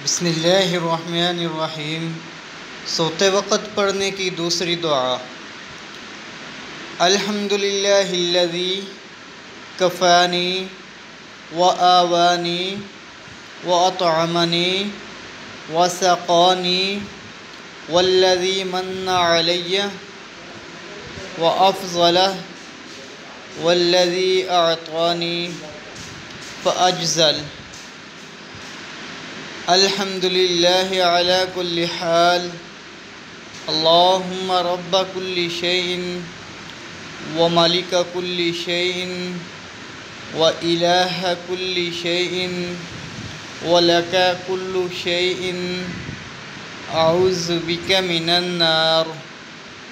بسم اللہ الرحمن الرحیم۔ سوتے وقت پڑھنے کی دوسری دعا۔ الحمدللہ الذی کفانی وآوانی وأطعمنی وسقانی والذی من علی وأفضل والذی اعطانی فأجزل۔ الحمدللہ علی کل حال، اللہم رب کل شیء ومالک کل شیء وإلہ کل شیء ولک کل شیء اعوذ بک من النار۔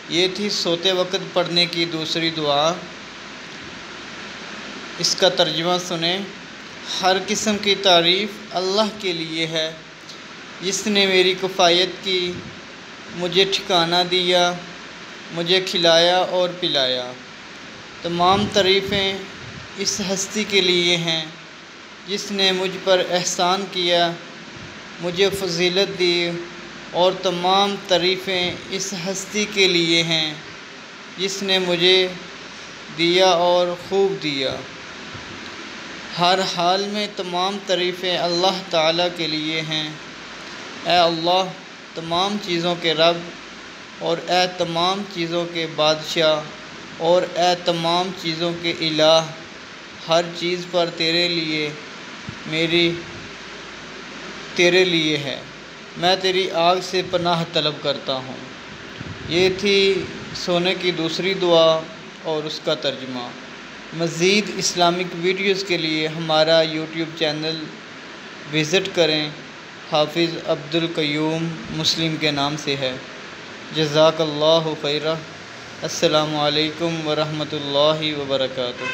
یہ تھی سوتے وقت پڑھنے کی دوسری دعا۔ اس کا ترجمہ سنیں۔ ہر قسم کی تعریف اللہ کے لیے ہے جس نے میری کفایت کی، مجھے ٹھکانہ دیا، مجھے کھلایا اور پلایا۔ تمام تعریفیں اس ہستی کے لیے ہیں جس نے مجھ پر احسان کیا، مجھے فضیلت دی، اور تمام تعریفیں اس ہستی کے لیے ہیں جس نے مجھے دیا اور خوب دیا۔ ہر حال میں تمام تعریفیں اللہ تعالیٰ کے لیے ہیں۔ اے اللہ، تمام چیزوں کے رب، اور اے تمام چیزوں کے بادشاہ، اور اے تمام چیزوں کے الہ، ہر چیز پر تیرے لیے ہے، میں تیری آگ سے پناہ طلب کرتا ہوں۔ یہ تھی سونے کی دوسری دعا اور اس کا ترجمہ۔ مزید اسلامک ویڈیوز کے لیے ہمارا یوٹیوب چینل وزٹ کریں۔ حافظ عبدالقیوم مسلم کے نام سے ہے۔ جزاک اللہ خیرہ۔ السلام علیکم ورحمۃ اللہ وبرکاتہ۔